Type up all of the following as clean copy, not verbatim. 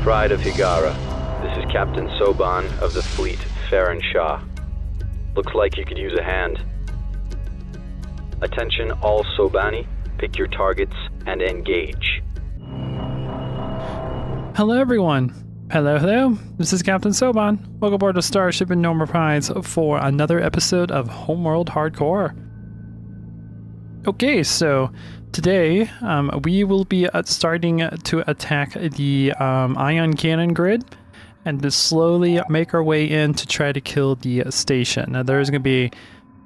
Pride of Higara. This is Captain Soban of the fleet, Farron Shah. Looks like you could use a hand. Attention all Sobani, pick your targets and engage. Hello everyone. Hello. This is Captain Soban. Welcome aboard the Starship Normal Prize for another episode of Homeworld Hardcore. Okay, so today we will be starting to attack the ion cannon grid and to slowly make our way in to try to kill the station. Now there's going to be,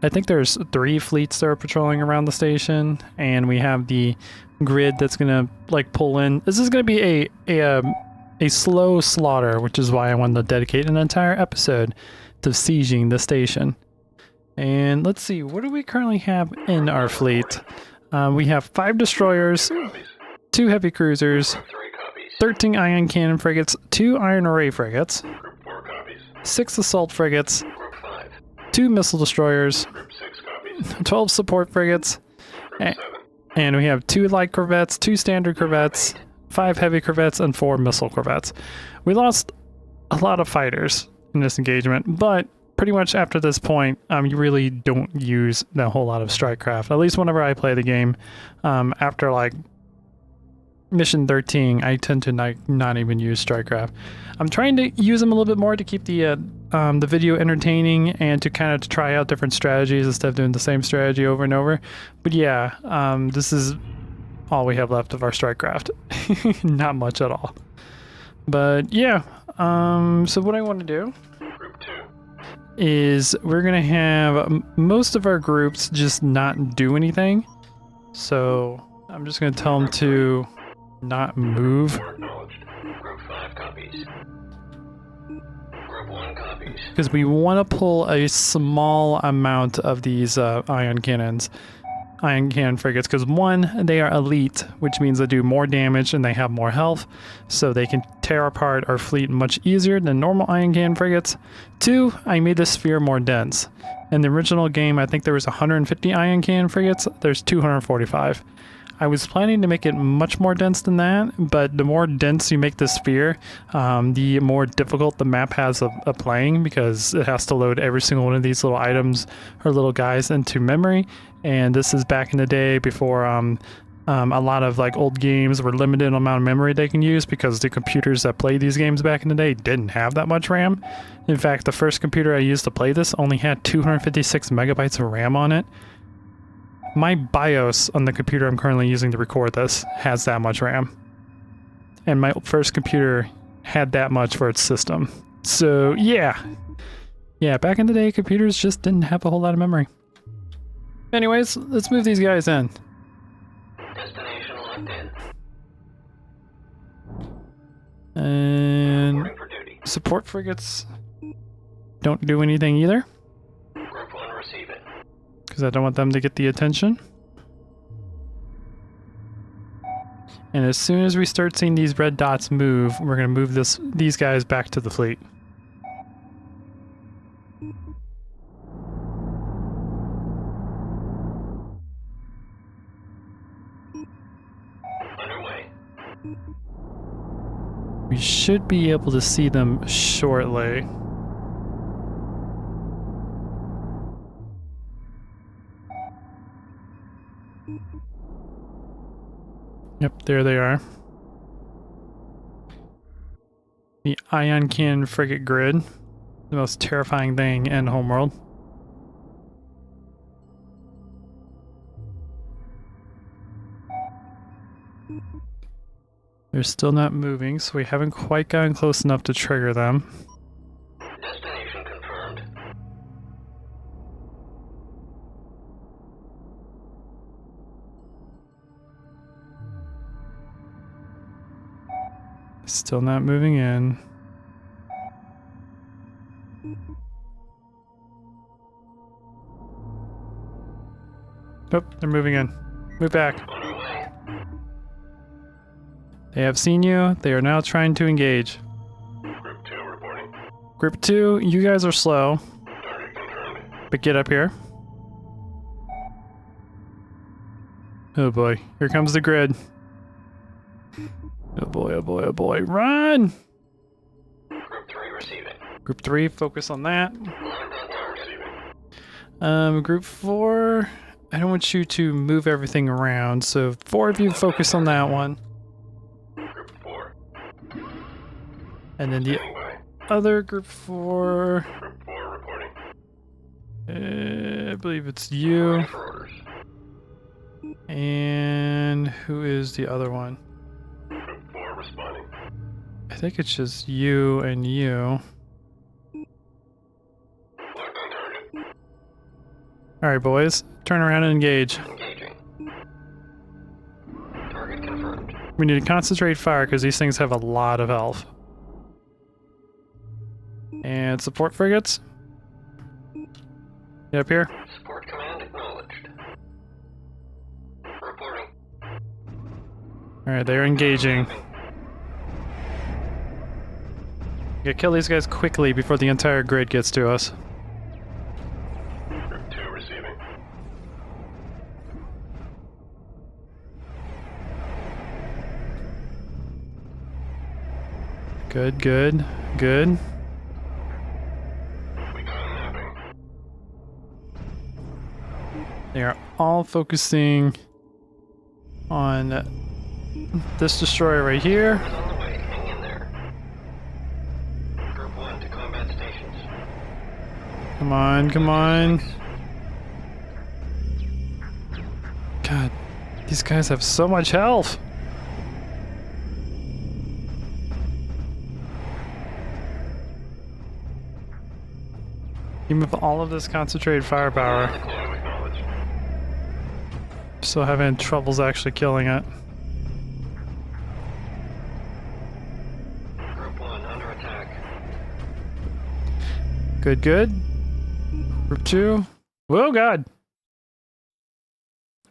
I think there's 3 fleets that are patrolling around the station, and we have the grid that's going to like pull in. This is going to be a slow slaughter, which is why I wanted to dedicate an entire episode to sieging the station. And let's see, what do we currently have in our fleet? We have 5 destroyers, 2 heavy cruisers, 13 ion cannon frigates, 2 iron array frigates, 6 assault frigates, 2 missile destroyers, 12 support frigates, and we have 2 light corvettes, 2 standard corvettes, 5 heavy corvettes, and 4 missile corvettes. We lost a lot of fighters in this engagement, but pretty much after this point, you really don't use a whole lot of strike craft. At least whenever I play the game, after like mission 13, I tend to not even use strike craft. I'm trying to use them a little bit more to keep the video entertaining and to kind of try out different strategies instead of doing the same strategy over and over. But yeah, this is all we have left of our strike craft. Not much at all. But yeah, so what I want to do is we're gonna have most of our groups just not do anything. So I'm just gonna tell them to not move. Group 5 copies. Group 1 copies. Because we want to pull a small amount of these ion cannon frigates, because 1, they are elite, which means they do more damage and they have more health, so they can tear apart our fleet much easier than normal ion cannon frigates. 2, I made the sphere more dense. In the original game, I think there was 150 ion cannon frigates. There's 245. I was planning to make it much more dense than that, but the more dense you make the sphere, the more difficult the map has of playing, because it has to load every single one of these little items or little guys into memory. And this is back in the day before a lot of like old games were limited on the amount of memory they can use, because the computers that played these games back in the day didn't have that much RAM. In fact, the first computer I used to play this only had 256 megabytes of RAM on it. My BIOS on the computer I'm currently using to record this has that much RAM. And my first computer had that much for its system. So yeah. Yeah, back in the day, computers just didn't have a whole lot of memory. Anyways, let's move these guys in. Destination locked in. And support frigates don't do anything either, Group 1 receive it. because I don't want them to get the attention. And as soon as we start seeing these red dots move, we're going to move these guys back to the fleet. Underway. We should be able to see them shortly. Yep, there they are. The ion cannon frigate grid, the most terrifying thing in Homeworld. They're still not moving, so we haven't quite gotten close enough to trigger them. Destination confirmed. Still not moving in. Oh, they're moving in. Move back. Underway. They have seen you. They are now trying to engage. Group 2 reporting. Group 2, you guys are slow, Target confirmed. but get up here. Oh boy, here comes the grid. Oh boy, oh boy, oh boy. Run! Group 3, focus on that. Receiving. Group 4, I don't want you to move everything around, so 4 of you focus on that one. Group 4. And then the Standing by. other Group 4, Group 4 reporting. I believe it's you. Ready for orders. And who is the other one? Group 4 responding. I think it's just you and you. Locked on target. Alright, boys, turn around and engage. Engaging. Target confirmed. We need to concentrate fire because these things have a lot of health. And support frigates. Get up here. Support command acknowledged. Reporting. Alright, they're engaging. We gotta kill these guys quickly before the entire grid gets to us. Group 2 receiving. Good, good, good. We got a mapping. They are all focusing on this destroyer right here. It's on the way. Hang in there. Group 1 to combat stations. Come on, come on. God, these guys have so much health. Even with all of this concentrated firepower, Deploy acknowledged. still having troubles actually killing it. Group 1 under attack. Good, good. Group 2. Whoa, God.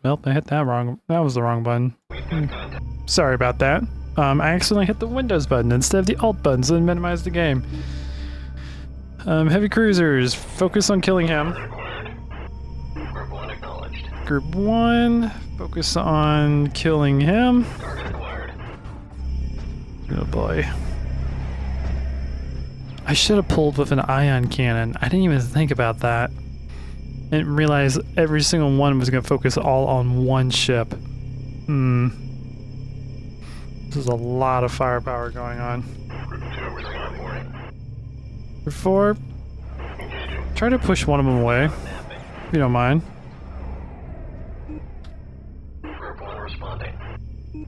Well, I hit that wrong. That was the wrong button. We've got contact. Sorry about that. I accidentally hit the Windows button instead of the Alt button, so it minimized the game. Heavy cruisers, focus on killing him. Required. Group 1 acknowledged. Group 1, focus on killing him. Target acquired. Oh boy. I should have pulled with an ion cannon. I didn't even think about that. I didn't realize every single one was going to focus all on one ship. This is a lot of firepower going on. Group 2 responding. Group 4, Engaging. try to push one of them away, Mapping. if you don't mind. Group 1 responding.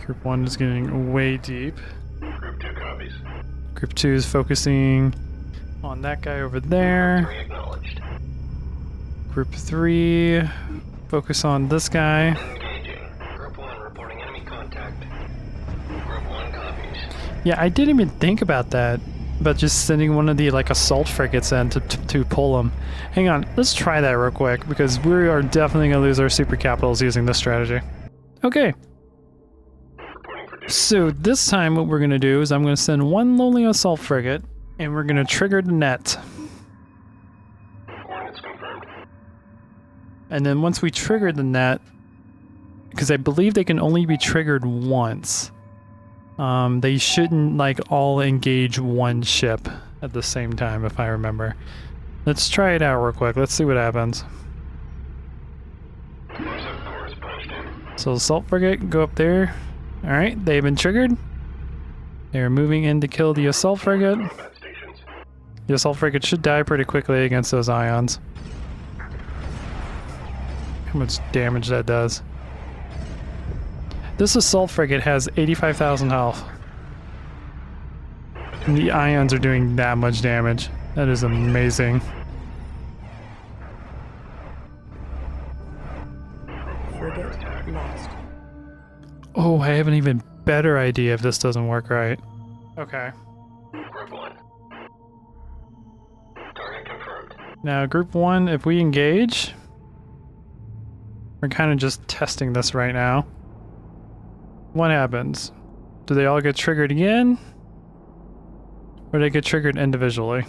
Group 1 is getting way deep. Group 2 copies. Group 2 is focusing on that guy over there. 3 acknowledged. Group 3, focus on this guy. Engaging. Group 1 reporting enemy contact. Group 1 copies. Yeah, I didn't even think about that. About just sending one of the assault frigates in to pull them. Hang on, let's try that real quick because we are definitely gonna lose our super capitals using this strategy. Okay, Reporting for duty. so this time what we're gonna do is I'm gonna send one lonely assault frigate and we're gonna trigger the net. Coordinates confirmed. And then once we trigger the net, because I believe they can only be triggered once. They shouldn't all engage one ship at the same time, if I remember. Let's try it out real quick. Let's see what happens. Close up course punched in. So assault frigate, go up there. All right, they've been triggered. They're moving in to kill the assault frigate. Combat stations. The assault frigate should die pretty quickly against those ions. How much damage that does. This assault frigate has 85,000 health. And the ions are doing that much damage. That is amazing. Frigate lost. Oh, I have an even better idea if this doesn't work right. Okay. Group 1. Target confirmed. Now, Group 1, if we engage... We're kind of just testing this right now. What happens? Do they all get triggered again? Or do they get triggered individually?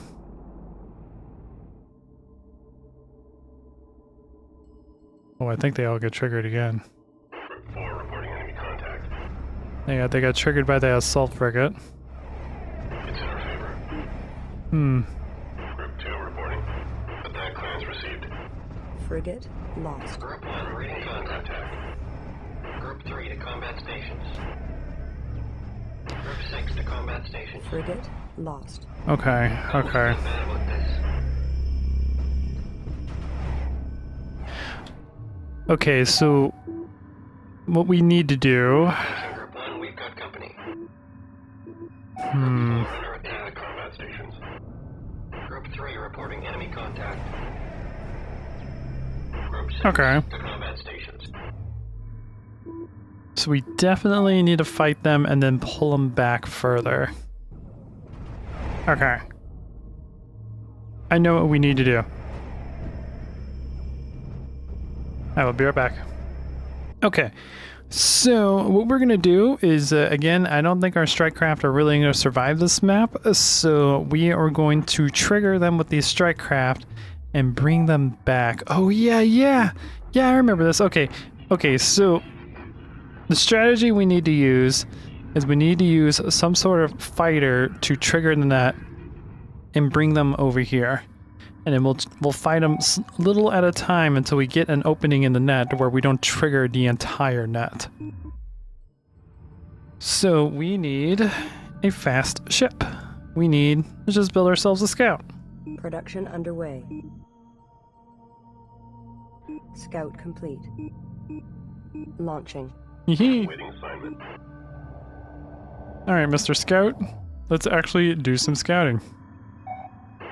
Oh, I think they all get triggered again. Group 4 reporting enemy contact. They got triggered by the assault frigate. It's in our favor. Group 2 reporting. Attack clearance received. Frigate lost. Group 1 reading contact. Group 3 to combat stations. Group 6 to combat stations. Okay. Lost. Okay. Bad about this. Okay, so what we need to do... Group 1, we've got company. Hmm. Group 4 under attack. Combat stations. Group 3 reporting enemy contact. Group 6 Okay. to combat stations. So we definitely need to fight them and then pull them back further. Okay. I know what we need to do. I will be right back. Okay. So what we're going to do is, again, I don't think our strike craft are really going to survive this map. So we are going to trigger them with these strike craft and bring them back. Oh, yeah. Yeah, I remember this. Okay. So the strategy we need to use is we need to use some sort of fighter to trigger the net and bring them over here. And then we'll fight them little at a time until we get an opening in the net where we don't trigger the entire net. So we need a fast ship. We need to just build ourselves a scout. Production underway. Scout complete. Launching. Hee. Waiting assignment. Alright, Mr. Scout. Let's actually do some scouting.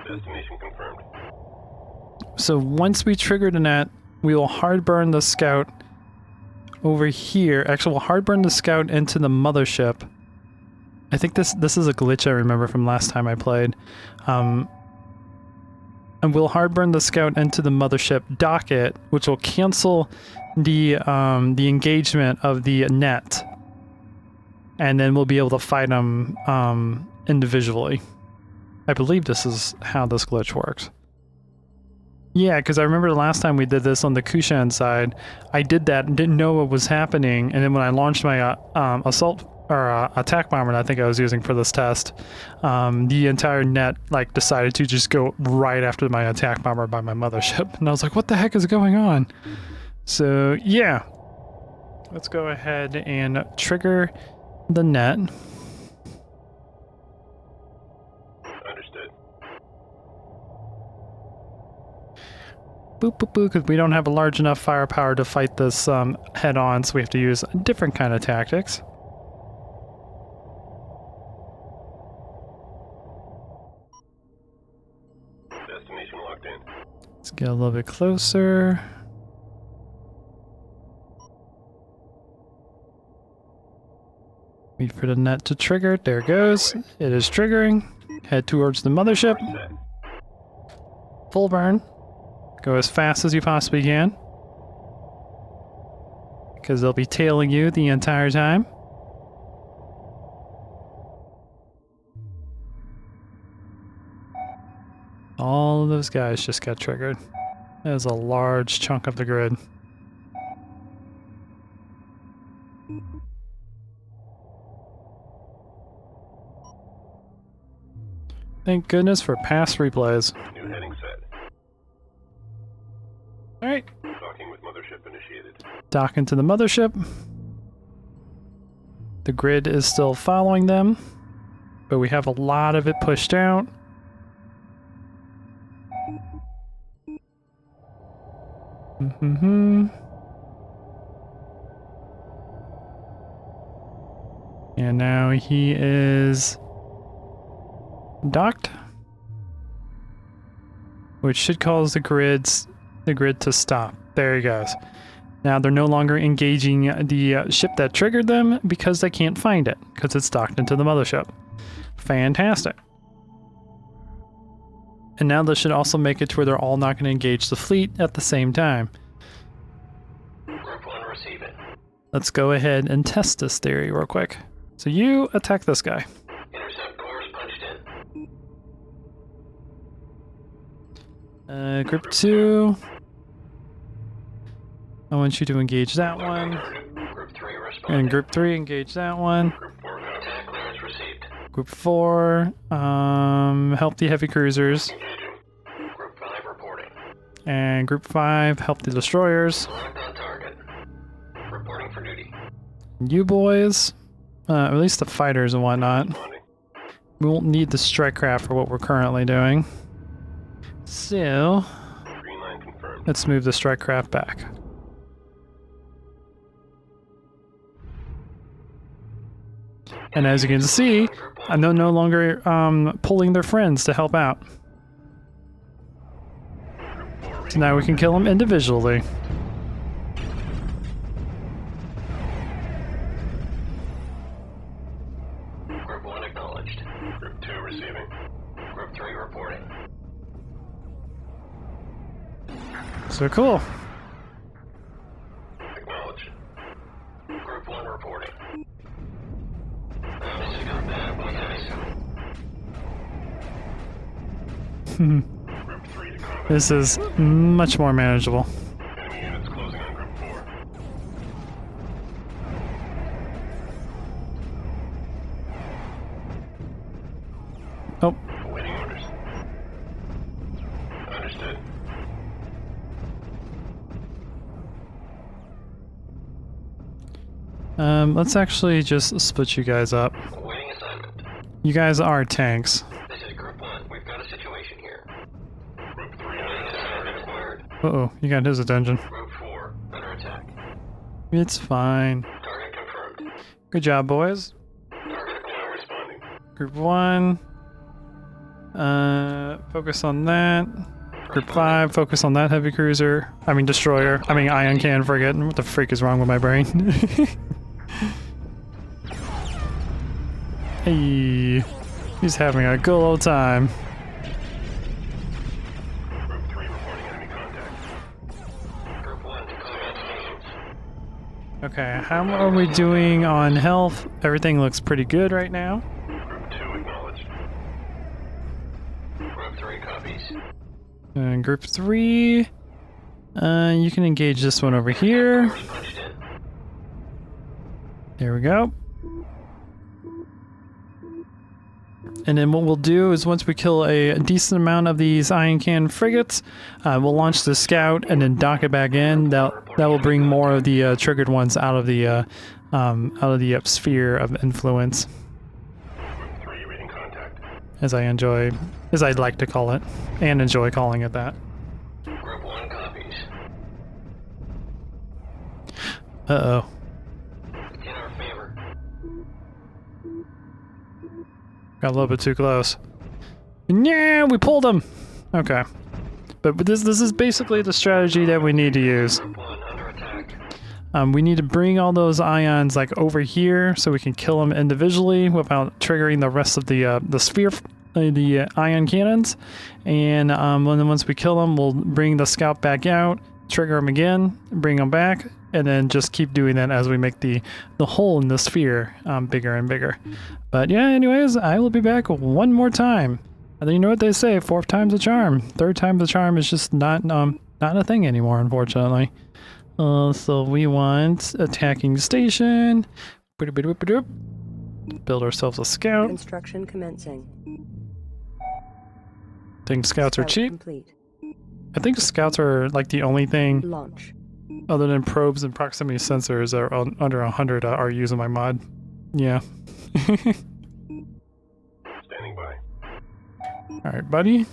Destination confirmed. So once we trigger the net, we will hard burn the scout over here. Actually, we'll hard burn the scout into the mothership. I think this is a glitch I remember from last time I played. And we'll hard burn the scout into the mothership, dock it, which will cancel the engagement of the net. And then we'll be able to fight them individually. I believe this is how this glitch works. Yeah, because I remember the last time we did this on the Kushan side, I did that and didn't know what was happening, and then when I launched my assault or attack bomber that I think I was using for this test, the entire net like decided to just go right after my attack bomber by my mothership, and I was like, what the heck is going on? So yeah, let's go ahead and trigger the net. Boop, boop, boop, because we don't have a large enough firepower to fight this head-on, so we have to use a different kind of tactics. Destination locked in. Let's get a little bit closer. Wait for the net to trigger. There it goes. It is triggering. Head towards the mothership. Full burn. Go as fast as you possibly can. Because they'll be tailing you the entire time. All of those guys just got triggered. That is a large chunk of the grid. Thank goodness for past replays. New heading set. Alright. Docking with mothership initiated. Dock into the mothership. The grid is still following them, but we have a lot of it pushed out. And now he is docked, which should cause the grid to stop. There he goes. Now they're no longer engaging the ship that triggered them because they can't find it because it's docked into the mothership. Fantastic. And now this should also make it to where they're all not going to engage the fleet at the same time. Group 1 receive it. Let's go ahead and test this theory real quick. So you attack this guy. Intercept course punched in. Group 2. I want you to engage that one. Group 3 responding. And Group 3 engage that one. Group 4 attack clearance received. Group 4, help the heavy cruisers. Engaging. Group 5 reporting. And Group 5, help the destroyers. Locked on target. Reporting for duty. You boys, at least the fighters and whatnot. Responding. We won't need the strike craft for what we're currently doing. So, Green line confirmed. let's move the strike craft back. And as you can see, I'm no longer pulling their friends to help out. So now we can kill them individually. Group 1 acknowledged. Group 2 receiving. Group 3 reporting. So cool. Acknowledged. Group 1 reporting. This is got bad one guys. Group 3 to combat. This is much more manageable. Enemy units closing on Group 4. Oh, Awaiting orders. Understood. let's actually just split you guys up. Awaiting assignment. You guys are tanks. This is Group 1. We've got a situation here. Group 3 awaiting assignment acquired. Uh-oh, you got his attention. Group 4 under attack. It's fine. Target confirmed. Good job, boys. Target acquired. Responding. Group 1. Focus on that. Group 5, focus on that heavy cruiser. I mean destroyer. I mean ion cannon frigate. What the freak is wrong with my brain? Hey, he's having a good old time. Group 3 reporting enemy contact. Group 1 to combat stations. Okay, how are we doing on health? Everything looks pretty good right now. Group 2 acknowledged. Group 3 copies. And Group 3, you can engage this one over here. Powers punched in. There we go. And then what we'll do is once we kill a decent amount of these ion cannon frigates, we'll launch the scout and then dock it back in. That will bring more of the triggered ones out of the sphere of influence, Group 3 reading contact. as I'd like to call it, and enjoy calling it that. Group 1 copies. Uh-oh. It's in our favor. Got a little bit too close. Yeah, we pulled them. Okay. But this is basically the strategy that we need to use. Group 1 under attack. We need to bring all those ions like over here so we can kill them individually without triggering the rest of the sphere, the ion cannons. And then once we kill them, we'll bring the scout back out, trigger them again, bring them back, and then just keep doing that as we make the hole in the sphere bigger and bigger. But yeah, anyways, I will be back one more time. And then you know what they say, 4th time's a charm. 3rd time's a charm is just not a thing anymore, unfortunately. So we want attacking station. Build ourselves a scout. Construction commencing. Think scouts are Scout cheap. Complete. I think scouts are like the only thing Launch. other than probes and proximity sensors that are under 100 are using my mod. Yeah. Standing by. Alright, buddy.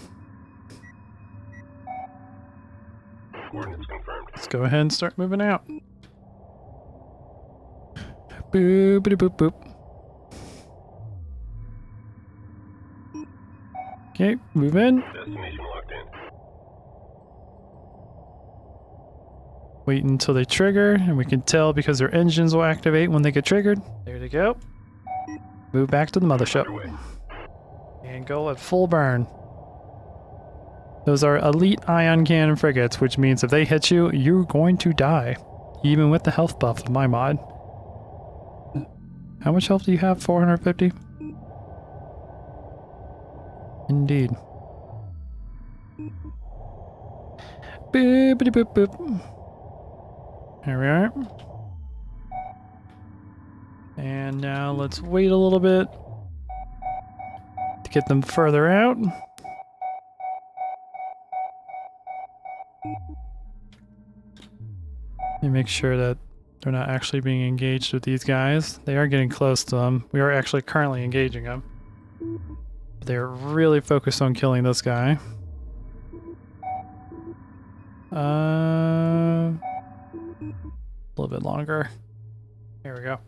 Coordinates confirmed. Let's go ahead and start moving out. Boop, boop, boop, boop. Okay, move in. Destination locked in. Wait until they trigger, and we can tell because their engines will activate when they get triggered. There they go. Move back to the mothership. Underway. And go at full burn. Those are elite ion cannon frigates, which means if they hit you, you're going to die. Even with the health buff of my mod. How much health do you have? 450? Indeed. Boop, boop, boop, boop. There we are. And now let's wait a little bit. to get them further out. And make sure that they're not actually being engaged with these guys. They are getting close to them. We are actually currently engaging them. But they're really focused on killing this guy. A little bit longer. There we go.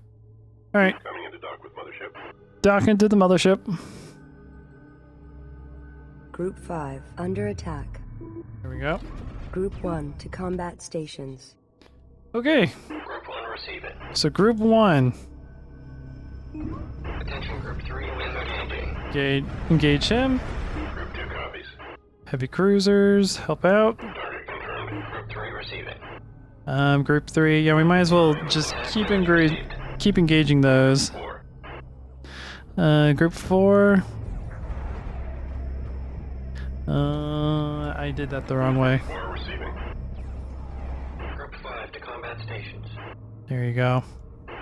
Alright. Coming into dock with mothership. Dock into the mothership. Group 5 under attack. Here we go. Group 1 to combat stations. Okay, Group 1, receive it. so Group 1. Attention, Group 3, window engaging. Engage him. Group 2 copies. Heavy cruisers, help out. Target confirmed. Group 3, receive it. Group 3, yeah, we might as well just keep engaging those. 4. Group 4. I did that the wrong way. 4 receiving. Group 5 to combat stations. There you go. Group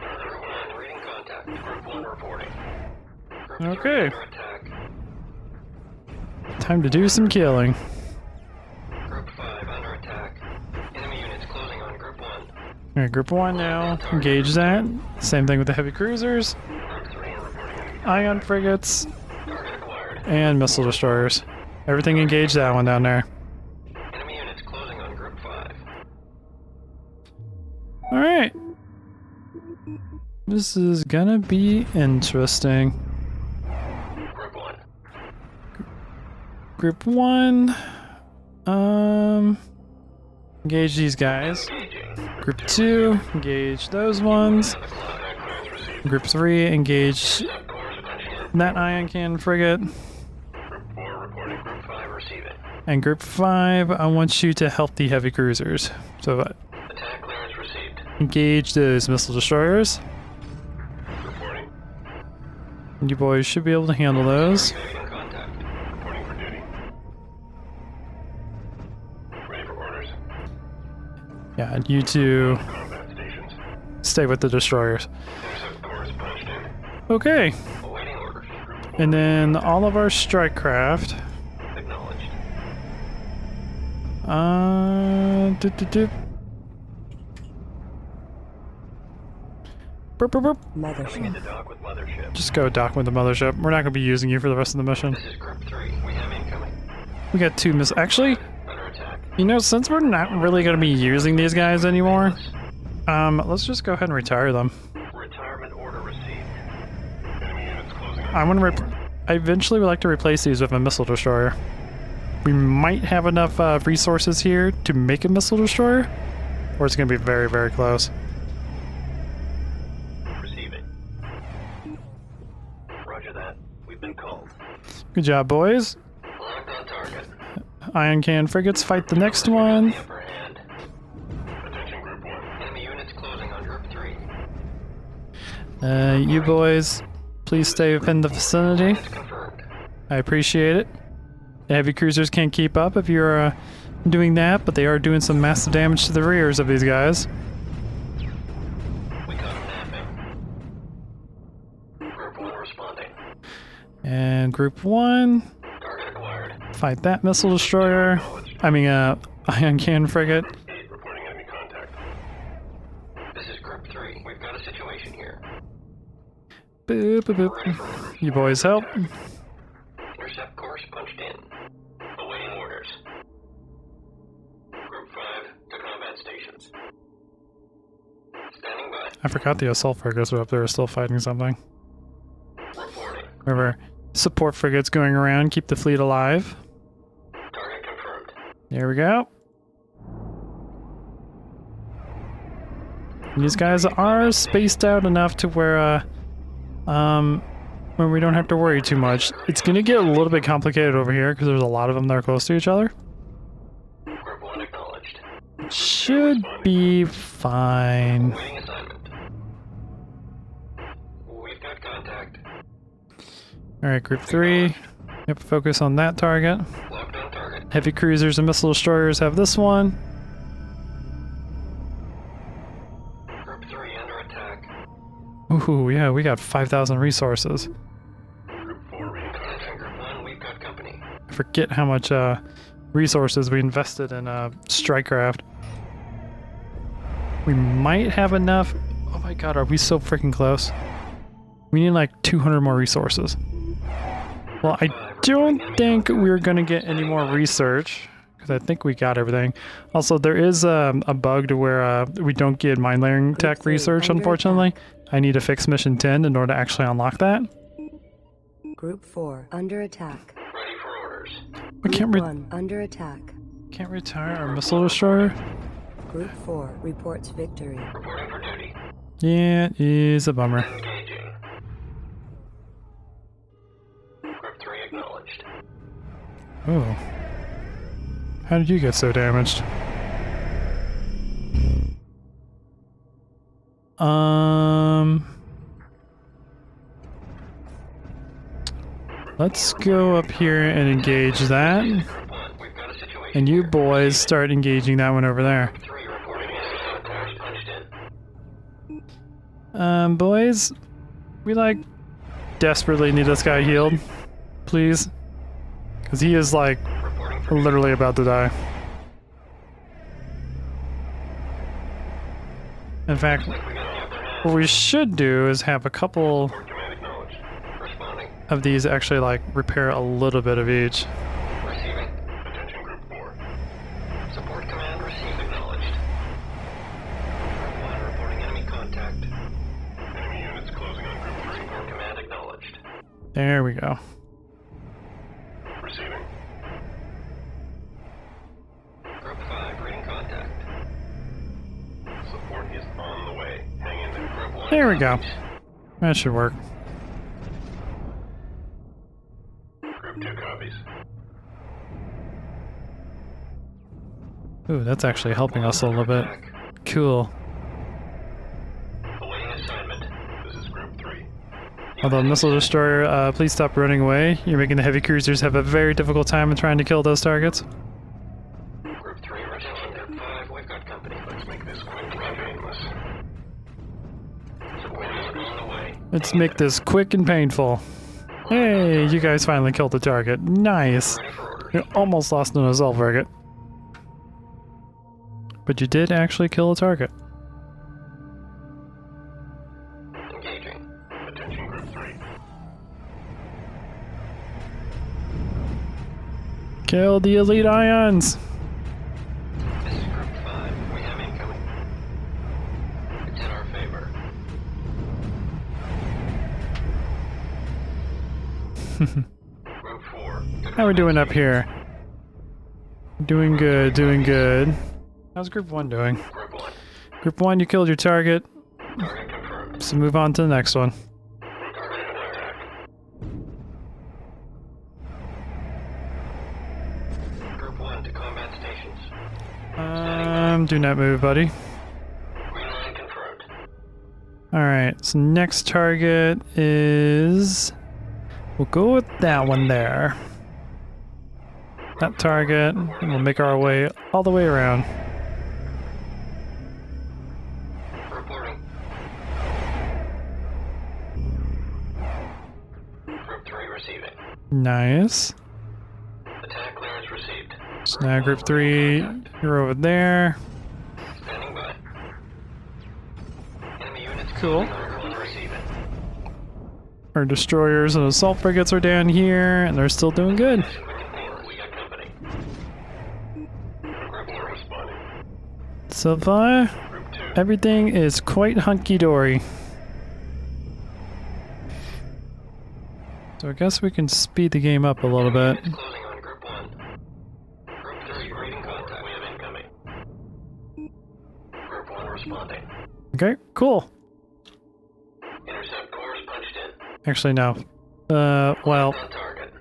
1, reading contact. Group 1 reporting. Group Okay. 3 under attack. Time to do some killing. Group 5 under attack. Enemy units closing on Group 1. Alright, Group 1 now. Engage that. Same thing with the heavy cruisers, Group 3 reporting. ion frigates, Target acquired. and missile destroyers. Everything engage that one down there. Enemy units closing on Group 5. Alright. This is gonna be interesting. Group 1. Group 1. Engage these guys. Engaging. Group 2, engage those ones. Contact clearance received. Group 3, engage Set course, attention. that ion cannon frigate. Group 4 reporting. Group 5 receive it. And Group 5, I want you to help the heavy cruisers. So Attack clearance received. engage those missile destroyers. Reporting. You boys should be able to handle those. Reading contact. Reporting for duty. Ready for orders. Yeah, and you two Combat stations. stay with the destroyers. Intercept course punched in. Okay, Awaiting orders. Group 4 and then all of our strike craft. acknowledged. Doop, doop, doop. Burp, burp, burp. Coming Mothership. into dock with mothership. Just go dock with the mothership. We're not going to be using you for the rest of the mission. This is Group 3. We have incoming. We got two Actually, Under attack. you know, since we're not really going to be using these guys anymore, let's just go ahead and retire them. Retirement order received. Enemy units closing. I eventually would like to replace these with a missile destroyer. We might have enough resources here to make a missile destroyer, or it's going to be very, very close. Receive it. Roger that. We've been called. Good job, boys. Locked on target. Ion cannon frigates fight the next one. The upper hand. Attention Group 1. Enemy units closing on Group 3. You boys, please stay within the vicinity. It's confirmed. I appreciate it. The heavy cruisers can't keep up if you're doing that, but they are doing some massive damage to the rears of these guys. We got him napping. Group 1 responding. And Group 1, Target acquired. fight that missile destroyer. Ion cannon frigate. 8 reporting enemy contact. This is Group 3. We've got a situation here. Boop, boop, Ready boop. for orders. You boys help. Intercept course punched in. Awaiting orders. Group 5 to combat stations. Standing by. I forgot the assault frigates were up there still fighting something. Reporting. Remember, support frigates going around, keep the fleet alive. Target confirmed. There we go. These guys are spaced out enough to where we don't have to worry too much. It's gonna get a little bit complicated over here because there's a lot of them that are close to each other. Group 1 acknowledged. Should be fine. Awaiting assignment. We've got contact. Alright, Group 3. Yep, focus on that target. Locked on target. Heavy cruisers and missile destroyers have this one. Group 3 under attack. Ooh, yeah, we got 5,000 resources. Group 4 reading contact. Group forget how much resources we invested in Strikecraft. We might have enough. Oh my god, are we so freaking close? We need like 200 more resources. Well, I don't think we're gonna get any more research because I think we got everything. Also, there is a bug to where we don't get mine layering tech research, unfortunately. I need to fix mission 10 in order to actually unlock that. Group 4 under attack. Ready for orders. We Group 1 under attack. can't retire our missile destroyer. Group 4 reports victory. Reporting for duty. Yeah, it is a bummer. Engaging. Group 3 acknowledged. Oh. How did you get so damaged? Let's go up here and engage that. Group 1, we've got a situation. And you boys start engaging that one over there. Group 3 reporting any contacts punched in. Boys, we like desperately need this guy healed. Please. Because he is like Reporting for literally about to die. In fact, we got the upper hand. what we should do is have a couple Command acknowledged. Responding. of these actually like repair a little bit of each. Receiving. Attention Group 4. Support command received acknowledged. Group 1 reporting enemy contact. Enemy units closing on Group 3. Support command acknowledged. There we go. Receiving. Group 5 reading contact. Support is on the way. Hang in there. Group 1. There we go. That should work. Group 2 copies. Ooh, that's actually helping us a little bit. Cool. Awaiting assignment. This is Group 3. Although missile destroyer, please stop running away. You're making the heavy cruisers have a very difficult time in trying to kill those targets. Group 3 attention. Group 5, we've got company. Let's make this quick and painless. Support is on the way. Let's make this quick and painful. Hey, you guys finally killed the target. Nice. Ready for orders. You almost lost an assault frigate. But you did actually kill a target. Engaging. Attention Group 3. Kill the elite ions! This is Group 5. We have incoming. It's in our favor. Group 4. How we doing up here? Doing good, doing good. How's Group 1 doing? Group 1. Group 1, you killed your target, Target confirmed. so move on to the next one. Target under attack. Group 1 to combat stations. Do not move, buddy. Green line confirmed. Alright, so next target is... We'll go with that one there. That target, and we'll make our way all the way around. Reporting. Group 3 receiving. Nice. Attack clearance received. So now Group 3, you're over there. Standing by. Enemy units Cool. closing on receiving. Our destroyers and assault frigates are down here, and they're still doing good. We got company. Group 4 responding. So far, Group 2. everything is quite hunky-dory. So I guess we can speed the game up a little bit. Units closing on Group 1. Group 3 reading contact. We have incoming. Group 1 responding. Okay, cool. Intercept cores punched in. Actually, no. Well, On target.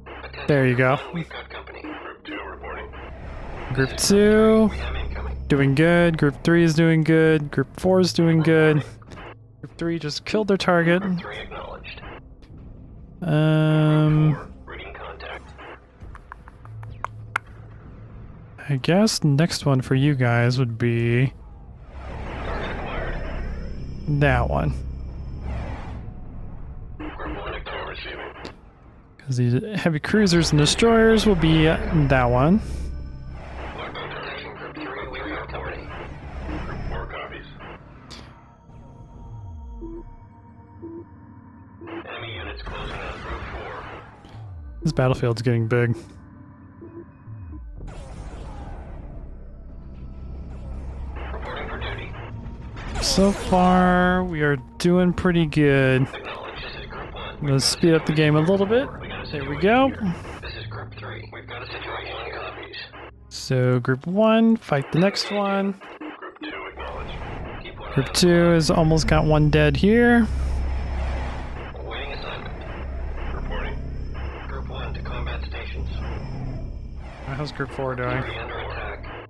Attention, there you go. Group 1, we've got company. Group 2 reporting. Group 2, We have incoming. doing good. Group 3 is doing good. Group 4 is doing good. Group 3 just killed their target. Group 3 acknowledged. 4 reading contact. I guess next one for you guys would be Target acquired. that one. Group 1 acknowledged. Receiving. Because the heavy cruisers and destroyers will be that one. Locked on termination. Group 3, we have authority. Group 4 copies. Enemy units closing on Group 4. This battlefield's getting big. Reporting for duty. So far, we are doing pretty good. Acknowledge. This is Group 1. Let's speed up the game a little bit. There we go. This is Group 3. We've got a situation. Copies. So group 1, fight the next one. Group 2, acknowledge. Keep one Group 2 has almost got one dead here. awaiting assignment. Reporting. Group 1 to combat stations. How's group 4 doing? Three under attack.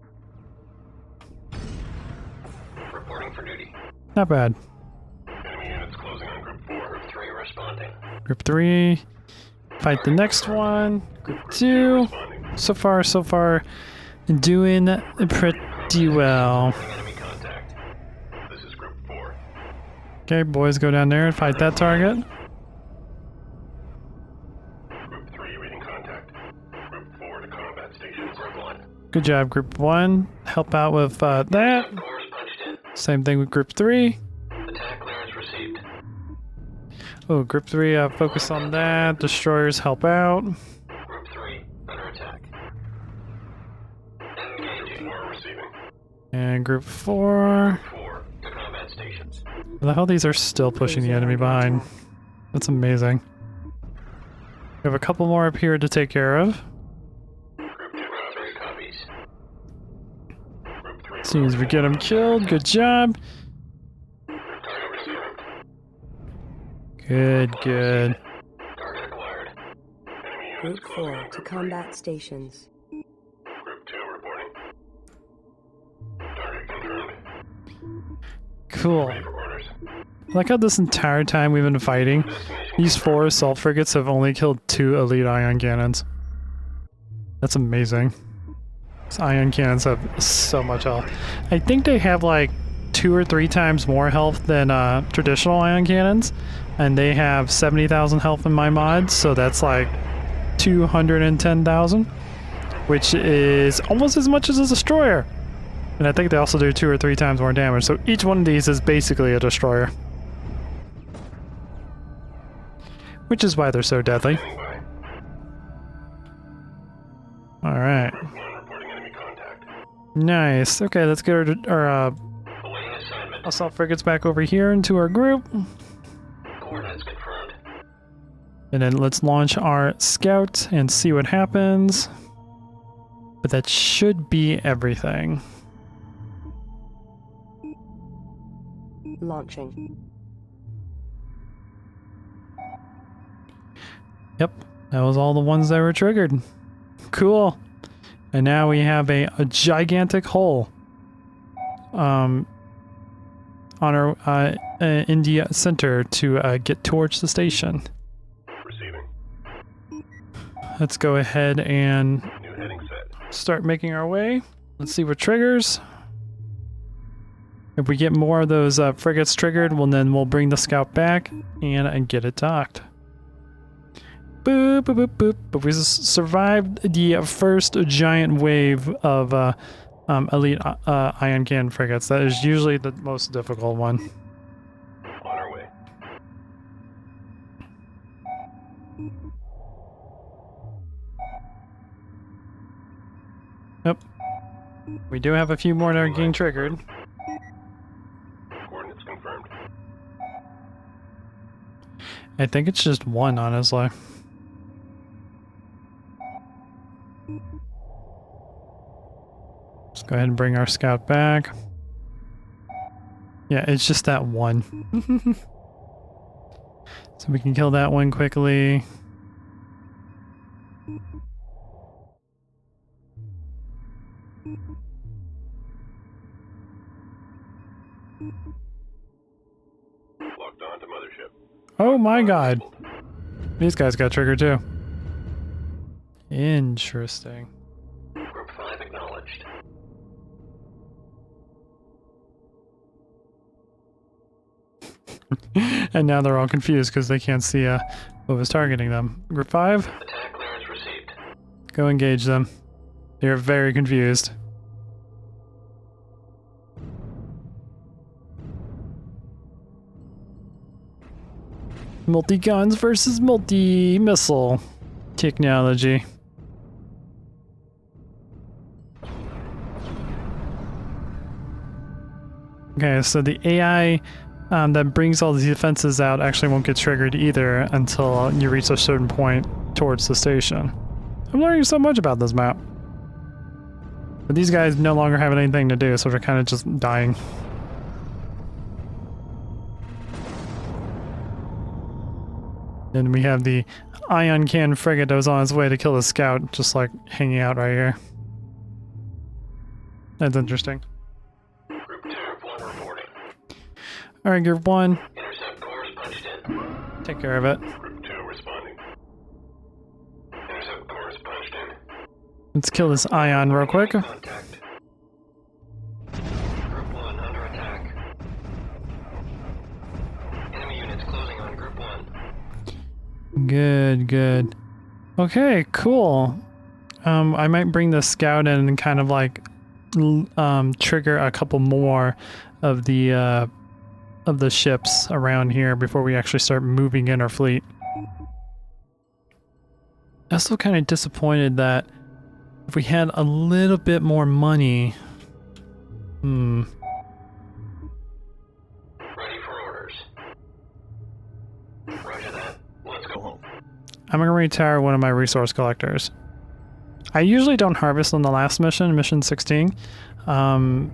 Reporting for duty. Not bad. Enemy units closing on Group 4. Group 3 responding. Group 3, fight the next one. Group 2, Responding. so far, doing pretty well. Enemy contact. This is Group 4. Okay, boys, go down there and fight that target. Group 3 reading contact. Group 4 to combat stations. Group 1. Good job, group 1. Help out with that. Cores punched in. Same thing with group 3. Attack clearance received. Oh, group 3, focus on that. Destroyers help out. Group 3 under attack. Engaging. 4 receiving. And group 4. 4 to combat stations. The hell these are still pushing the enemy behind. That's amazing. We have a couple more up here to take care of. Group 2 3 copies. Group 3 As soon as we get them killed, good job. target receiving. Good. Target acquired. Enemy Group units closing 4 on to Group 3. combat stations. Group 2 reporting. Target confirmed. Cool. Ready for orders. I like how this entire time we've been fighting, Destination these 4 assault frigates have only killed 2 elite ion cannons. That's amazing. These ion cannons have so much health. I think they have like 2 or 3 times more health than traditional ion cannons, and they have 70,000 health in my mod, so that's like 210,000, which is almost as much as a destroyer. And I think they also do 2 or 3 times more damage, so each one of these is basically a destroyer. Which is why they're so deadly. standing by. Alright. Group 1 reporting enemy contact. Nice. Okay, let's get our Awaiting assignment. assault frigates back over here into our group. Coordinates confirmed. And then let's launch our scout and see what happens. But that should be everything. Launching. Yep, that was all the ones that were triggered. Cool. And now we have a gigantic hole on our India center to get towards the station. Receiving. Let's go ahead and New heading set. start making our way. Let's see what triggers. If we get more of those frigates triggered, well, then we'll bring the scout back and get it docked. Boop, boop, boop, boop. But we survived the first giant wave of elite ion cannon frigates. That is usually the most difficult one. On our way. Yep. We do have a few more that are getting triggered. Coordinates confirmed. I think it's just one, honestly. Let's go ahead and bring our scout back. Yeah, it's just that one. So we can kill that one quickly. Locked on to mothership. Oh my god. These guys got triggered too. Interesting. Group 5 acknowledged. And now they're all confused because they can't see What was targeting them? Group 5? Attack clearance received. Go engage them. They're very confused. Multi-guns versus multi-missile technology. Okay, so the AI that brings all these defenses out actually won't get triggered either until you reach a certain point towards the station. I'm learning so much about this map. But these guys no longer have anything to do, so they're kind of just dying. And we have the ion cannon frigate that was on its way to kill the scout, just like hanging out right here. That's interesting. Group 2, 1 reporting. Alright, Group 1, Intercept course punched in. take care of it. Group 2 responding. Intercept course punched in. Let's kill this ion real quick. Contact. Group 1 under attack. Enemy units closing on Group 1. Good, good. Okay, cool. I might bring the scout in and kind of like trigger a couple more of the ships around here before we actually start moving in our fleet. I'm still kind of disappointed that if we had a little bit more money. Ready for orders. Roger that. Let's go home. I'm gonna retire one of my resource collectors. I usually don't harvest on the last mission, mission 16. And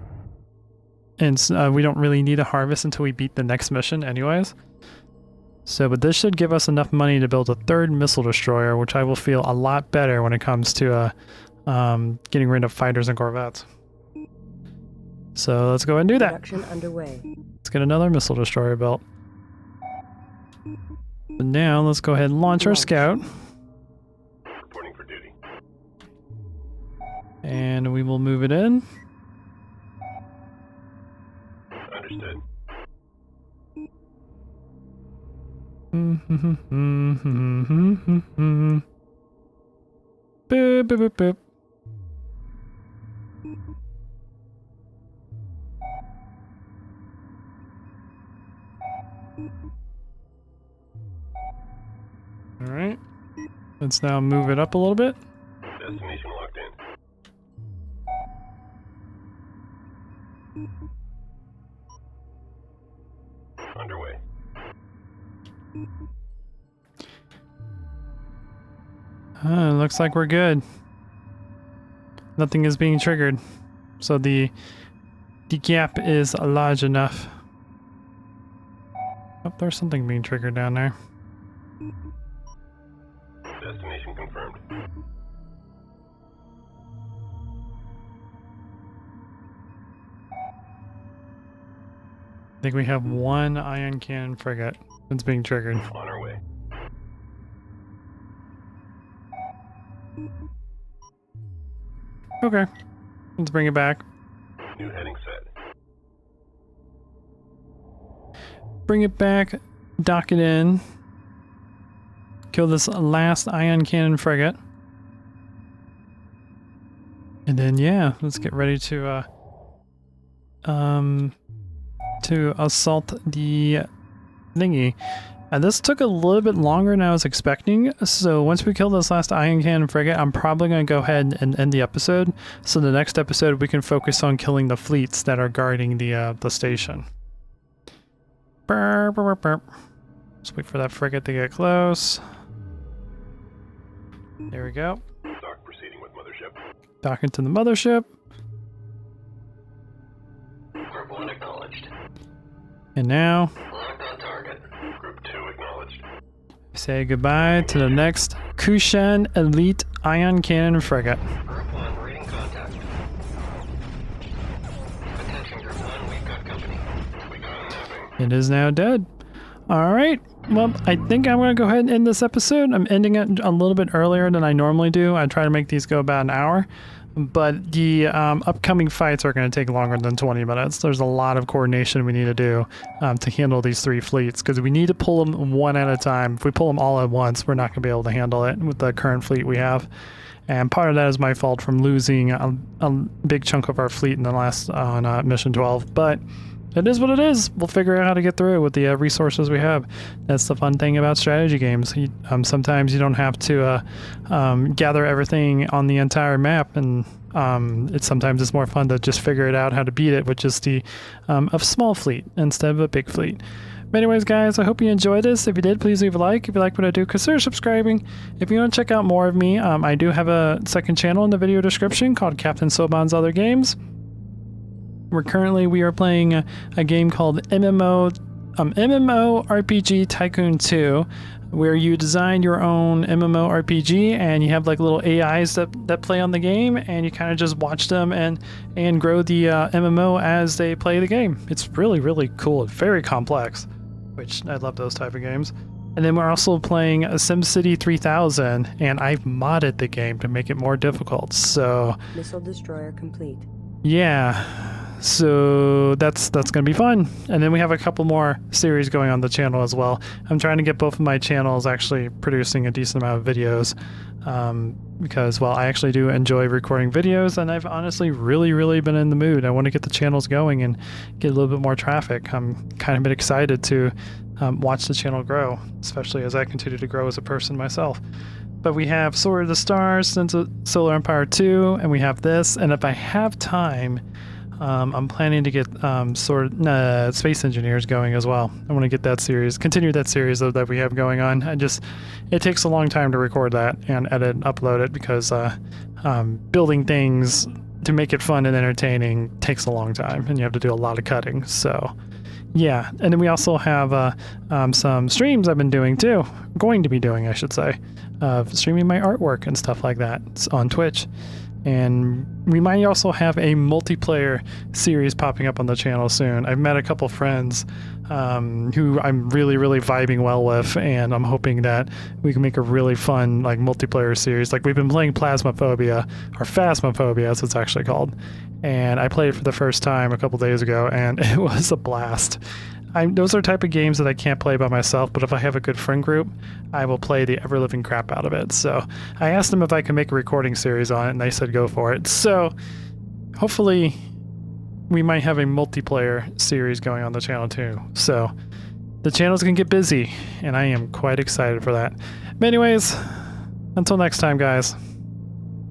we don't really need a harvest until we beat the next mission anyways. So, but this should give us enough money to build a third missile destroyer, which I will feel a lot better when it comes to getting rid of fighters and corvettes. So let's go ahead and do that. Production underway. Let's get another missile destroyer built. But now let's go ahead and launch our scout. Reporting for duty. And we will move it in. Understood. Boop, boop, boop, boop. All right. Let's now move it up a little bit. Destination locked in. Underway. Looks like we're good. Nothing is being triggered. So the gap is large enough. Oh, there's something being triggered down there. Destination confirmed. I think we have one ion cannon frigate that's being triggered. On our way. Okay. Let's bring it back. New heading set. Bring it back. Dock it in. Kill this last ion cannon frigate. And then, yeah, let's get ready to assault the thingy. And this took a little bit longer than I was expecting, so once we kill this last ion cannon frigate, I'm probably going to go ahead and end the episode. So the next episode we can focus on killing the fleets that are guarding the station. Burp, burp, burp. Let's wait for that frigate to get close. There we go. Dock proceeding with mothership. Dock into the mothership. Group 1 acknowledged. And now, Locked on target. Group 2 acknowledged. say goodbye to the next Kushan Elite Ion Cannon Frigate. Group 1 reading contact. Attention Group 1, we've got company. We got a mapping. It is now dead. Alright, well, I think I'm going to go ahead and end this episode. I'm ending it a little bit earlier than I normally do. I try to make these go about an hour. but the upcoming fights are going to take longer than 20 minutes. There's a lot of coordination we need to do to handle these 3 fleets, because we need to pull them one at a time. If we pull them all at once, we're not going to be able to handle it with the current fleet we have. And part of that is my fault from losing a big chunk of our fleet in the last on mission 12. But it is what it is. We'll figure out how to get through it with the resources we have. That's the fun thing about strategy games. Sometimes you don't have to gather everything on the entire map, and sometimes it's more fun to just figure it out how to beat it with just a small fleet instead of a big fleet. But anyways, guys, I hope you enjoyed this. If you did, please leave a like. If you like what I do, consider subscribing. If you want to check out more of me, I do have a second channel in the video description called Captain Soban's Other Games. We are playing a game called MMORPG Tycoon 2, where you design your own MMORPG, and you have like little AIs that play on the game, and you kind of just watch them and grow the MMO as they play the game. It's really, really cool. It's very complex, which I love those type of games. And then we're also playing a SimCity 3000, and I've modded the game to make it more difficult. So Missile destroyer complete. yeah, so that's gonna be fun. And then we have a couple more series going on the channel as well. I'm trying to get both of my channels actually producing a decent amount of videos, because, well, I actually do enjoy recording videos, and I've honestly really been in the mood. I want to get the channels going and get a little bit more traffic. I'm kind of been excited to watch the channel grow, especially as I continue to grow as a person myself. But we have Sword of the Stars, Solar Empire 2, and we have this. And if I have time, I'm planning to get Space Engineers going as well. I want to get that series, continue that series that we have going on. It takes a long time to record that and edit and upload it, because building things to make it fun and entertaining takes a long time, and you have to do a lot of cutting. So yeah, and then we also have some streams I've been doing too, going to be doing, I should say, streaming my artwork and stuff like that on Twitch. And we might also have a multiplayer series popping up on the channel soon. I've met a couple friends who I'm really vibing well with, and I'm hoping that we can make a really fun like multiplayer series. Like, we've been playing Plasmophobia, or Phasmophobia as it's actually called, and I played it for the first time a couple days ago, and it was a blast. Those are type of games that I can't play by myself, but if I have a good friend group, I will play the ever-living crap out of it. So I asked them if I could make a recording series on it, and they said go for it. So hopefully we might have a multiplayer series going on the channel too. So the channel's gonna get busy, and I am quite excited for that. But anyways, until next time, guys,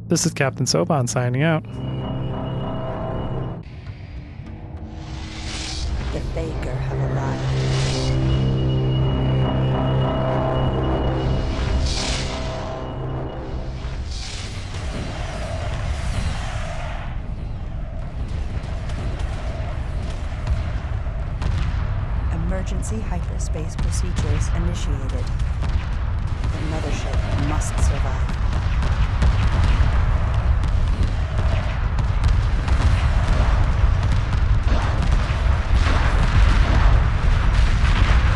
this is Captain Soban signing out. The Faker have arrived. Emergency hyperspace procedures initiated. The mothership must survive.